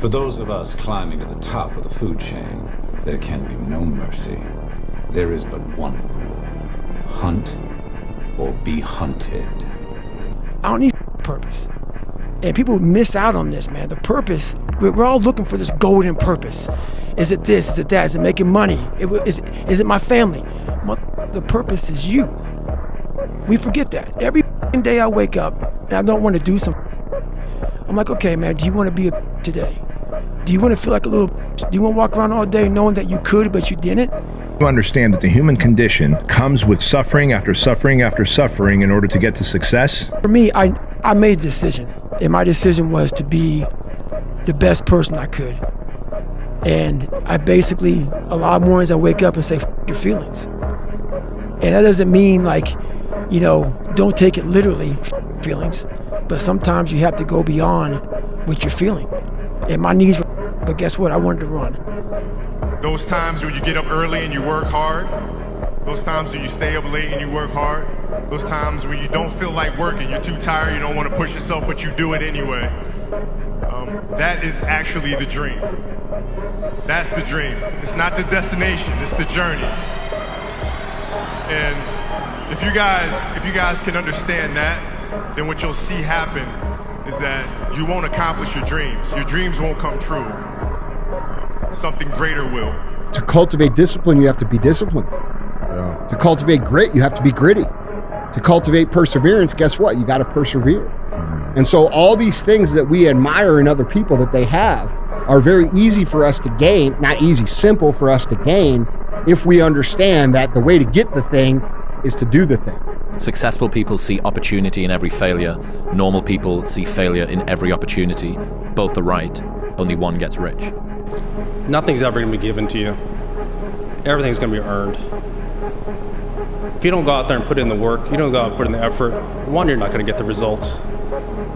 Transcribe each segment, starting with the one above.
For those of us climbing to the top of the food chain, there can be no mercy. There is but one rule: hunt or be hunted. I don't need purpose. And people miss out on this, man. The purpose, we're all looking for this golden purpose. Is it this? Is it that? Is it making money? Is it my family? The purpose is you. We forget that. Every day I wake up and I don't want to do something, I'm like, okay, man, do you want to be a today? Do you want to feel like a little? Do you want to walk around all day knowing that you could, but you didn't? You understand that the human condition comes with suffering after suffering after suffering in order to get to success? For me, I made a decision, and my decision was to be the best person I could. And I basically, a lot of mornings I wake up and say, F your feelings. And that doesn't mean like, you know, don't take it literally, F feelings. But sometimes you have to go beyond what you're feeling. And my knees were, but guess what? I wanted to run. Those times when you get up early and you work hard, those times when you stay up late and you work hard, those times when you don't feel like working, you're too tired, you don't want to push yourself, but you do it anyway. That is actually the dream. That's the dream. It's not the destination, it's the journey. And if you guys can understand that, then what you'll see happen is that you won't accomplish your dreams. Your dreams won't come true. Something greater will. To cultivate discipline, you have to be disciplined. Yeah. To cultivate grit, you have to be gritty. To cultivate perseverance, guess what? You got to persevere. And so all these things that we admire in other people that they have are very easy for us to gain, not easy, simple for us to gain if we understand that the way to get the thing is to do the thing. Successful people see opportunity in every failure. Normal people see failure in every opportunity. Both are right. Only one gets rich. Nothing's ever going to be given to you. Everything's going to be earned. If you don't go out there and put in the work, you don't go out and put in the effort, one, you're not going to get the results.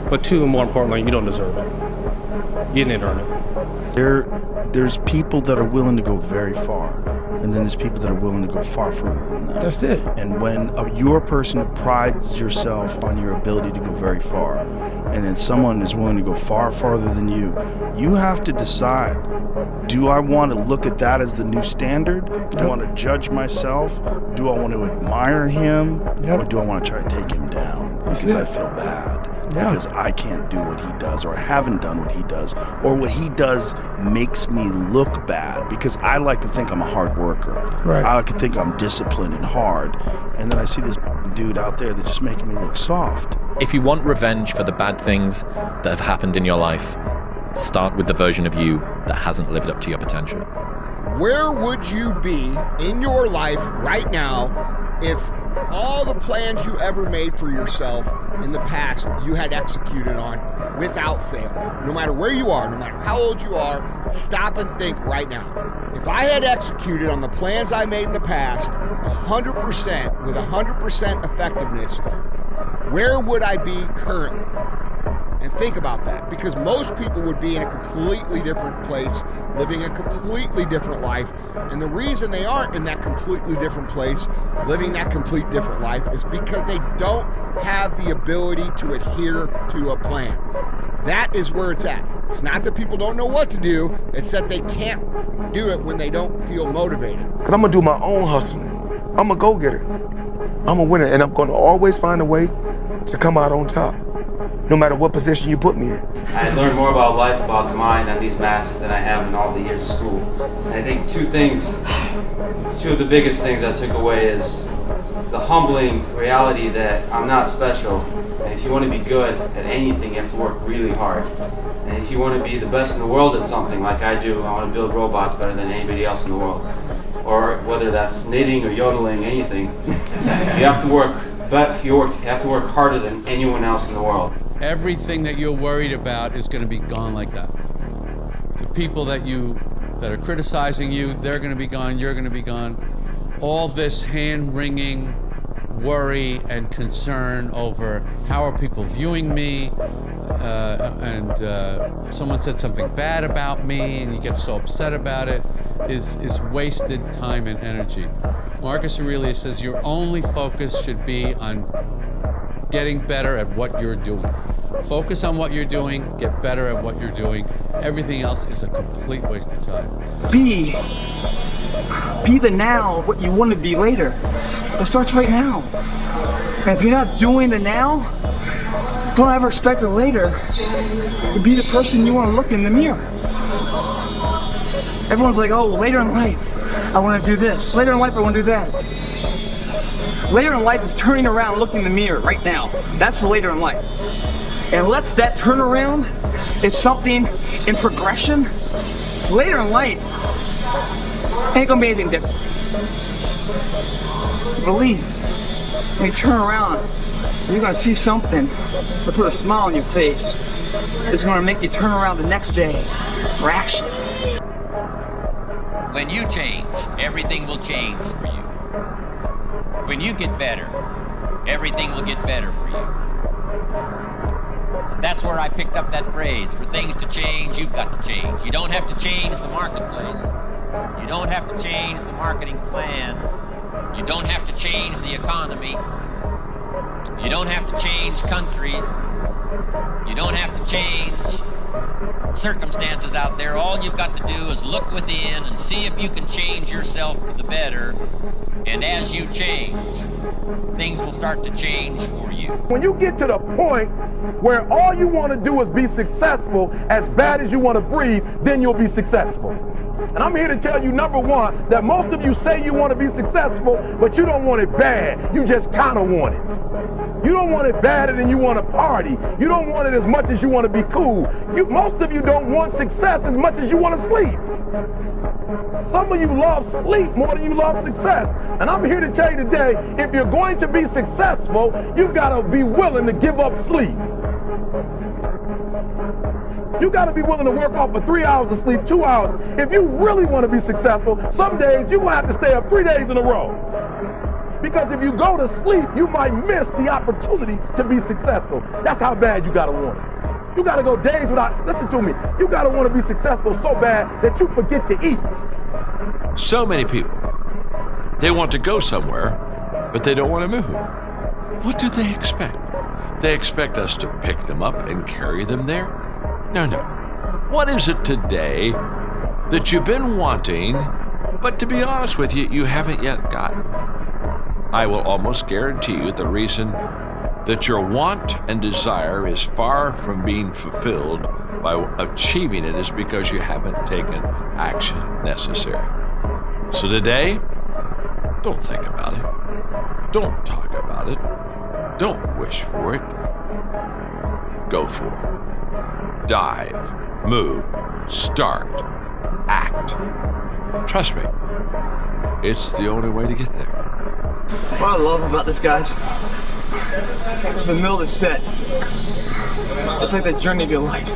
But two, more importantly, you don't deserve it. You didn't earn it. There's people that are willing to go very far, and then there's people that are willing to go far further than that. That's it. And when you're a person who prides yourself on your ability to go very far, and then someone is willing to go far farther than you have to decide, do I want to look at that as the new standard? Do I want to judge myself? Do I want to admire him? Or do I want to try to take him down because I feel bad? Because I can't do what he does, or I haven't done what he does, or what he does makes me look bad, because I like to think I'm a hard worker. Right. I like to think I'm disciplined and hard, and then I see this dude out there that's just making me look soft. If you want revenge for the bad things that have happened in your life, start with the version of you that hasn't lived up to your potential. Where would you be in your life right now if all the plans you ever made for yourself in the past you had executed on without fail? No matter where you are, no matter how old you are, stop and think right now. If I had executed on the plans I made in the past 100% with 100% effectiveness, where would I be currently? And think about that, because most people would be in a completely different place, living a completely different life. And the reason they aren't in that completely different place, living that complete different life, is because they don't have the ability to adhere to a plan. That is where it's at. It's not that people don't know what to do, it's that they can't do it when they don't feel motivated. Because I'm going to do my own hustling. I'm a go-getter. I'm a winner, and I'm going to always find a way to come out on top, no matter what position you put me in. I learned more about life, about the mind, on these masks than I have in all the years of school. And I think two of the biggest things I took away is the humbling reality that I'm not special. And if you want to be good at anything, you have to work really hard. And if you want to be the best in the world at something like I do, I want to build robots better than anybody else in the world. Or whether that's knitting or yodeling, anything, you have to work. But you have to work harder than anyone else in the world. Everything that you're worried about is going to be gone like that. The people that are criticizing you, they're going to be gone, you're going to be gone. All this hand-wringing worry and concern over how are people viewing me, and someone said something bad about me and you get so upset about it, is wasted time and energy. Marcus Aurelius says your only focus should be on getting better at what you're doing. Focus on what you're doing, get better at what you're doing. Everything else is a complete waste of time. Be the now of what you want to be later. It starts right now. And if you're not doing the now, don't ever expect it later to be the person you want to look in the mirror. Everyone's like, oh, later in life, I want to do this. Later in life, I want to do that. Later in life is turning around, looking in the mirror right now. That's the later in life. And unless that turnaround is something in progression, later in life ain't gonna be anything different. Believe, when you turn around, you're gonna see something that put a smile on your face. It's gonna make you turn around the next day for action. When you change, everything will change for you. When you get better, everything will get better for you. That's where I picked up that phrase, for things to change, you've got to change. You don't have to change the marketplace. You don't have to change the marketing plan. You don't have to change the economy. You don't have to change countries. You don't have to change circumstances out there. All you've got to do is look within and see if you can change yourself for the better. And as you change, things will start to change for you. When you get to the point where all you want to do is be successful as bad as you want to breathe, then you'll be successful. And I'm here to tell you, number one, that most of you say you want to be successful, but you don't want it bad. You just kind of want it. You don't want it badder than you want to party. You don't want it as much as you want to be cool. Most of you don't want success as much as you want to sleep. Some of you love sleep more than you love success. And I'm here to tell you today, if you're going to be successful, you've got to be willing to give up sleep. You got to be willing to work off for 3 hours of sleep, 2 hours. If you really want to be successful, some days you're going to have to stay up 3 days in a row. Because if you go to sleep, you might miss the opportunity to be successful. That's how bad you got to want it. You got to go days without, listen to me, you got to want to be successful so bad that you forget to eat. So many people, they want to go somewhere, but they don't want to move. What do they expect? They expect us to pick them up and carry them there? No. What is it today that you've been wanting, but to be honest with you, you haven't yet gotten? I will almost guarantee you the reason that your want and desire is far from being fulfilled by achieving it is because you haven't taken action necessary. So today, don't think about it. Don't talk about it. Don't wish for it. Go for it. Dive, move, start, act. Trust me, it's the only way to get there. What I love about this, guys, it's in the middle of the set. It's like the journey of your life.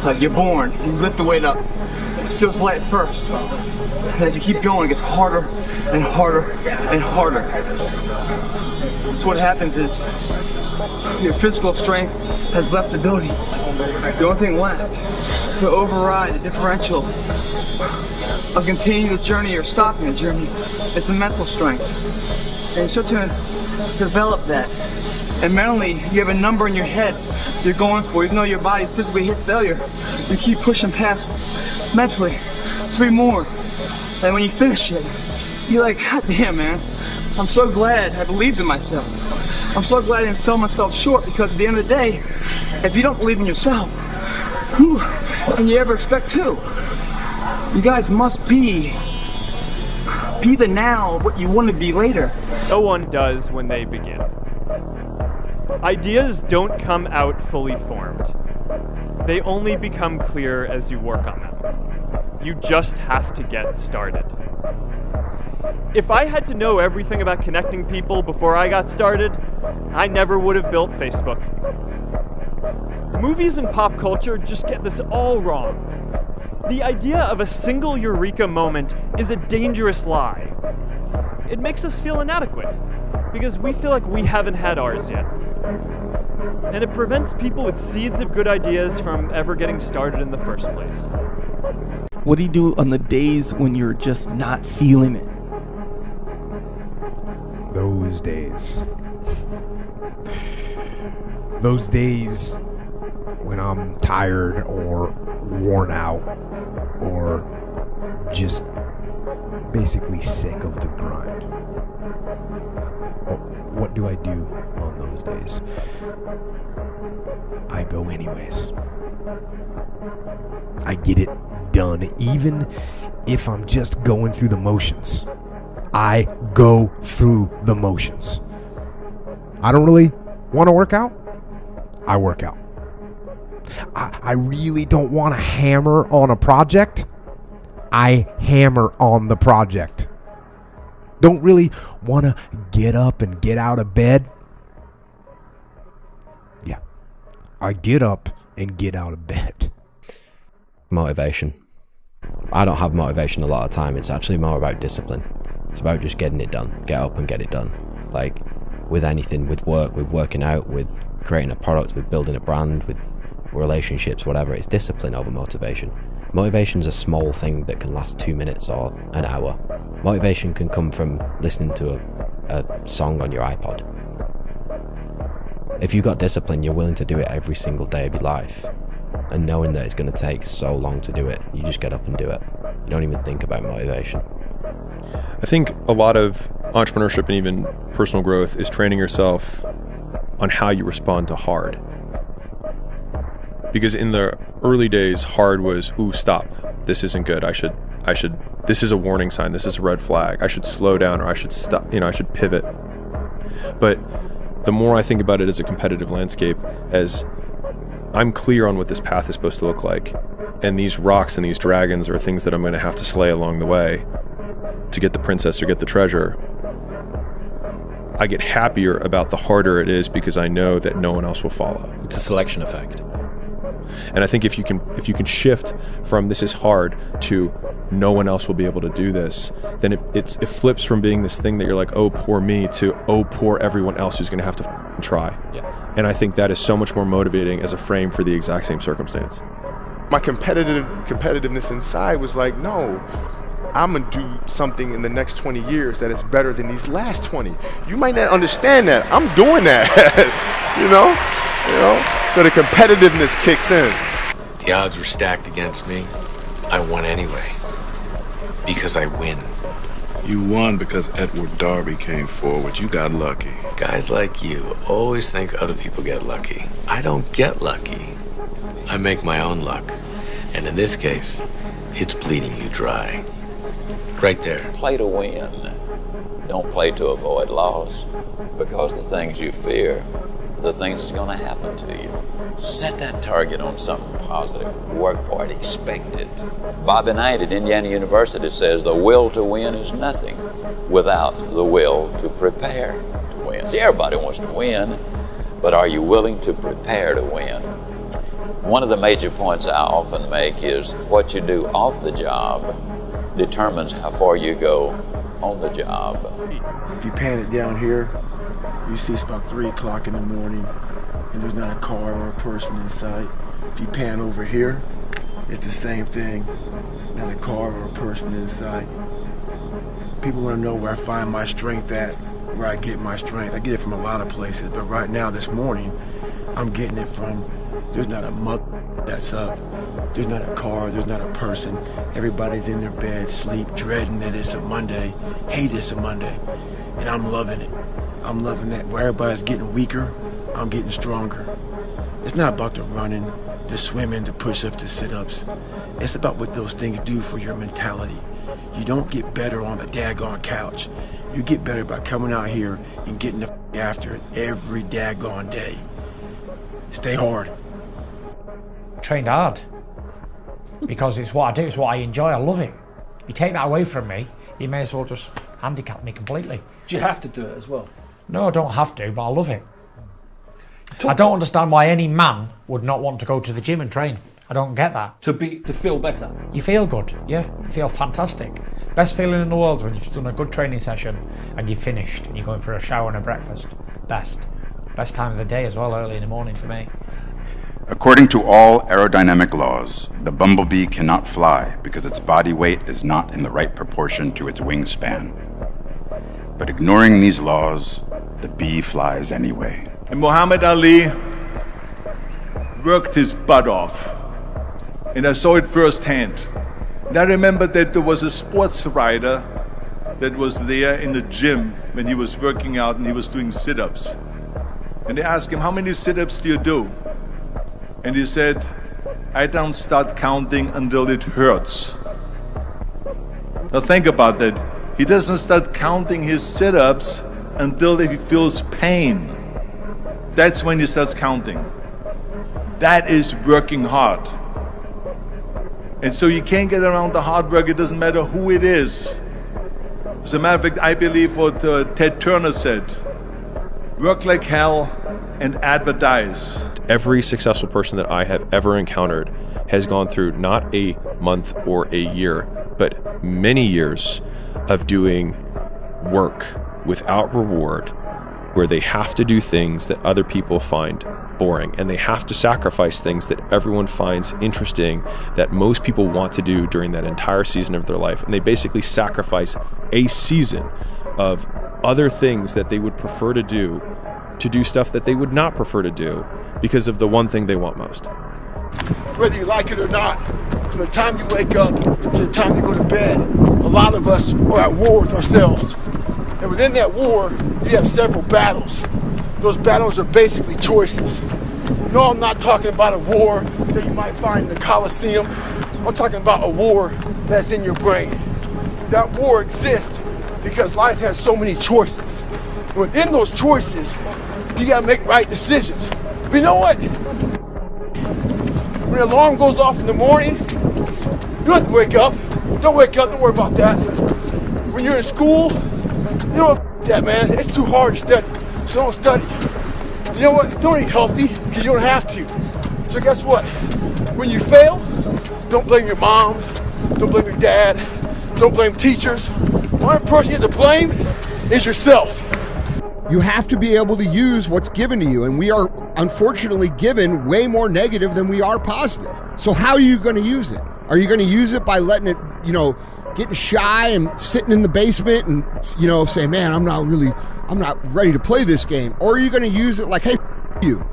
Like you're born, you lift the weight up. It feels light at first. And as you keep going, it gets harder and harder and harder. So what happens is your physical strength has left the building. The only thing left to override the differential of continuing the journey or stopping the journey is the mental strength. And you start to develop that. And mentally, you have a number in your head you're going for, even though your body's physically hit failure. You keep pushing past mentally. 3 more. And when you finish it, you're like, God damn, man. I'm so glad I believed in myself. I'm so glad I didn't sell myself short, because at the end of the day, if you don't believe in yourself, who can you ever expect to? You guys must be the now of what you want to be later. No one does when they begin. Ideas don't come out fully formed. They only become clear as you work on them. You just have to get started. If I had to know everything about connecting people before I got started, I never would have built Facebook. Movies and pop culture just get this all wrong. The idea of a single eureka moment is a dangerous lie. It makes us feel inadequate, because we feel like we haven't had ours yet. And it prevents people with seeds of good ideas from ever getting started in the first place. What do you do on the days when you're just not feeling it? Those days when I'm tired or worn out or just basically sick of the grind. What do I do on those days? I go anyways. I get it done, even if I'm just going through the motions. I go through the motions. I don't really want to work out. I work out. I really don't want to hammer on a project. I hammer on the project. Don't really want to get up and get out of bed. Yeah, I get up and get out of bed. Motivation. I don't have motivation a lot of time. It's actually more about discipline. It's about just getting it done. Get up and get it done. Like with anything, with work, with working out, with creating a product, with building a brand, with relationships, whatever. It's discipline over motivation. Motivation's a small thing that can last 2 minutes or an hour. Motivation can come from listening to a song on your iPod. If you've got discipline, you're willing to do it every single day of your life. And knowing that it's going to take so long to do it, you just get up and do it. You don't even think about motivation. I think a lot of entrepreneurship and even personal growth is training yourself on how you respond to hard. Because in the early days, hard was, ooh, stop. This isn't good. This is a warning sign. This is a red flag. I should slow down, or I should stop, I should pivot. But the more I think about it as a competitive landscape, as I'm clear on what this path is supposed to look like, and these rocks and these dragons are things that I'm going to have to slay along the way to get the princess or get the treasure, I get happier about the harder it is because I know that no one else will follow. It's a selection effect. And I think if you can shift from this is hard to no one else will be able to do this, then it flips from being this thing that you're like, oh, poor me, to oh, poor everyone else who's going to have to try. Yeah. And I think that is so much more motivating as a frame for the exact same circumstance. My competitiveness inside was like, no, I'm going to do something in the next 20 years that is better than these last 20. You might not understand that. I'm doing that, you know? So the competitiveness kicks in. The odds were stacked against me. I won anyway. Because I win. You won because Edward Darby came forward. You got lucky. Guys like you always think other people get lucky. I don't get lucky. I make my own luck. And in this case, it's bleeding you dry. Right there. Play to win. Don't play to avoid loss. Because the things you fear, the things that's going to happen to you. Set that target on something positive. Work for it. Expect it. Bobby Knight at Indiana University says the will to win is nothing without the will to prepare to win. See, everybody wants to win, but are you willing to prepare to win? One of the major points I often make is what you do off the job determines how far you go on the job. If you pan it down here, you see it's about 3 o'clock in the morning and there's not a car or a person in sight. If you pan over here, it's the same thing. Not a car or a person in sight. People want to know where I find my strength at, where I get my strength. I get it from a lot of places, but right now, this morning, I'm getting it from, there's not a mug that's up. There's not a car, there's not a person. Everybody's in their bed, sleep, dreading that it's a Monday, hate it's a Monday, and I'm loving it. I'm loving that. Where everybody's getting weaker, I'm getting stronger. It's not about the running, the swimming, the push-ups, the sit-ups. It's about what those things do for your mentality. You don't get better on the daggone couch. You get better by coming out here and getting the after it every daggone day. Stay hard. Trained hard. Because it's what I do, it's what I enjoy, I love it. You take that away from me, you may as well just handicap me completely. Do you have to do it as well? No, I don't have to, but I love it. I don't understand why any man would not want to go to the gym and train. I don't get that. To feel better? You feel good, yeah. You feel fantastic. Best feeling in the world is when you've done a good training session and you're finished and you're going for a shower and a breakfast. Best time of the day as well, early in the morning for me. According to all aerodynamic laws, the bumblebee cannot fly because its body weight is not in the right proportion to its wingspan. But ignoring these laws, the bee flies anyway. And Muhammad Ali worked his butt off. And I saw it firsthand. And I remember that there was a sports writer that was there in the gym when he was working out and he was doing sit-ups. And they asked him, how many sit-ups do you do? And he said, I don't start counting until it hurts. Now think about that. He doesn't start counting his sit-ups until he feels pain. That's when he starts counting. That is working hard. And so you can't get around the hard work. It doesn't matter who it is. As a matter of fact, I believe what Ted Turner said, work like hell and advertise. Every successful person that I have ever encountered has gone through not a month or a year, but many years of doing work without reward, where they have to do things that other people find boring, and they have to sacrifice things that everyone finds interesting, that most people want to do during that entire season of their life. And they basically sacrifice a season of other things that they would prefer to do stuff that they would not prefer to do because of the one thing they want most. Whether you like it or not, from the time you wake up to the time you go to bed, a lot of us are at war with ourselves. And within that war, you have several battles. Those battles are basically choices. No, I'm not talking about a war that you might find in the Coliseum. I'm talking about a war that's in your brain. That war exists because life has so many choices. And within those choices, you gotta make right decisions. But you know what? When the alarm goes off in the morning, you don't have to wake up. Don't wake up, don't worry about that. When you're in school, you know what, that man, it's too hard to study, so don't study. You know what, don't eat healthy, because you don't have to. So guess what, when you fail, don't blame your mom, don't blame your dad, don't blame teachers. The only person you have to blame is yourself. You have to be able to use what's given to you, and we are unfortunately given way more negative than we are positive. So how are you going to use it? Are you going to use it by letting it, getting shy and sitting in the basement and, saying, man, I'm not ready to play this game? Or are you going to use it like, hey, you,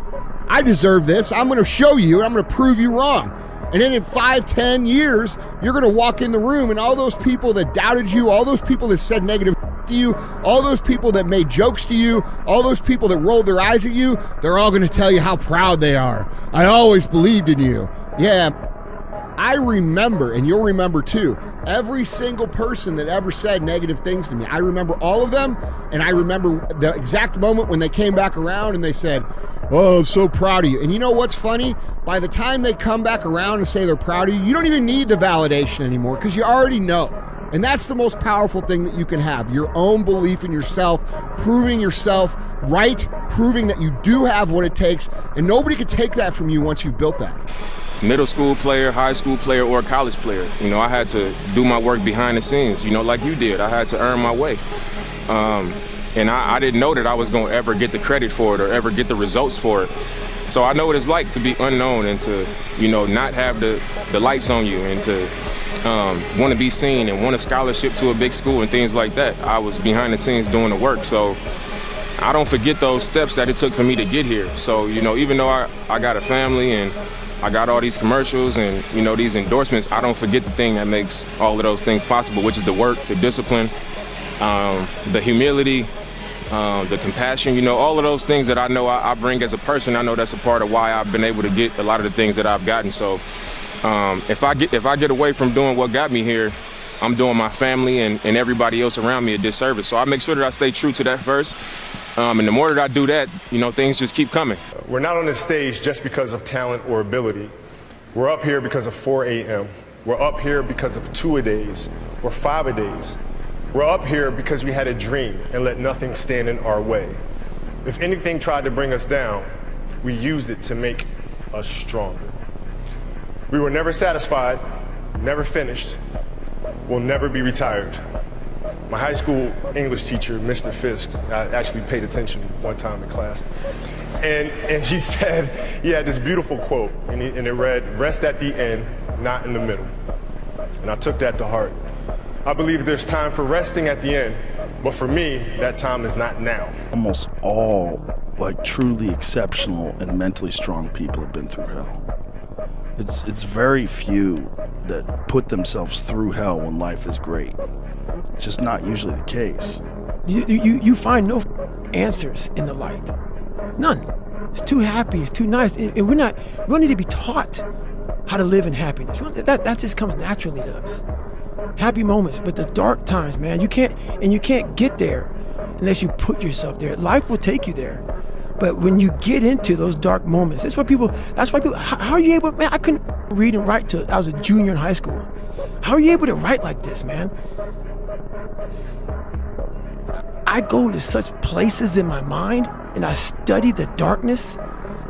I deserve this. I'm going to show you, and I'm going to prove you wrong. And then in 5-10 years, you're going to walk in the room, and all those people that doubted you, all those people that said negative to you, all those people that made jokes to you, all those people that rolled their eyes at you, they're all going to tell you how proud they are. I always believed in you. Yeah, I remember, and you'll remember too, every single person that ever said negative things to me. I remember all of them, and I remember the exact moment when they came back around and they said, oh, I'm so proud of you. And you know what's funny? By the time they come back around and say they're proud of you, you don't even need the validation anymore because you already know. And that's the most powerful thing that you can have, your own belief in yourself, proving yourself right, proving that you do have what it takes, and nobody can take that from you once you've built that. Middle school player, high school player, or college player, I had to do my work behind the scenes, like you did. I had to earn my way. And I didn't know that I was going to ever get the credit for it or ever get the results for it. So I know what it's like to be unknown and to, not have the lights on you and to want to be seen and want a scholarship to a big school and things like that. I was behind the scenes doing the work. So I don't forget those steps that it took for me to get here. So, even though I got a family and I got all these commercials and, these endorsements, I don't forget the thing that makes all of those things possible, which is the work, the discipline, the humility, the compassion, all of those things that I know I bring as a person. I know that's a part of why I've been able to get a lot of the things that I've gotten. So if I get away from doing what got me here, I'm doing my family and everybody else around me a disservice. So I make sure that I stay true to that first. And the more that I do that, things just keep coming. We're not on this stage just because of talent or ability. We're up here because of 4 a.m. We're up here because of 2-a-days or 5-a-days. We're up here because we had a dream and let nothing stand in our way. If anything tried to bring us down, we used it to make us stronger. We were never satisfied, never finished, will never be retired. My high school English teacher, Mr. Fisk, I actually paid attention one time in class, and he said, he had this beautiful quote, and it read, rest at the end, not in the middle. And I took that to heart. I believe there's time for resting at the end, but for me, that time is not now. Almost all like truly exceptional and mentally strong people have been through hell. It's very few that put themselves through hell when life is great. It's just not usually the case. You find no answers in the light. None. It's too happy, it's too nice. And we don't need to be taught how to live in happiness. That just comes naturally to us. Happy moments, but the dark times, man, you can't get there unless you put yourself there. Life will take you there. But when you get into those dark moments, that's why people, how are you able, man, I couldn't read and write till I was a junior in high school. How are you able to write like this, man? I go to such places in my mind and I study the darkness.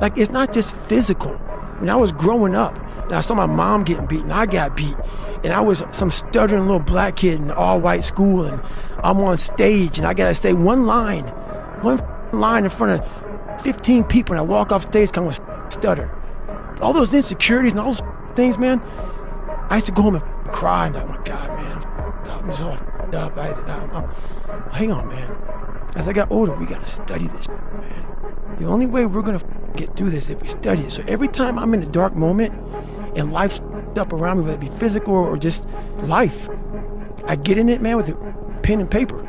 Like, it's not just physical. When I was growing up and I saw my mom getting beaten, I got beat, and I was some stuttering little black kid in an all-white school, and I'm on stage and I gotta say one line in front of 15 people, and I walk off stage kind of stutter. All those insecurities and all those things, man, I used to go home and cry and be like, oh my God, man, I'm so up. Hang on, man. As I got older, we gotta study this, man. The only way we're gonna get through this is if we study it. So every time I'm in a dark moment and life's up around me, whether it be physical or just life, I get in it, man, with a pen and paper.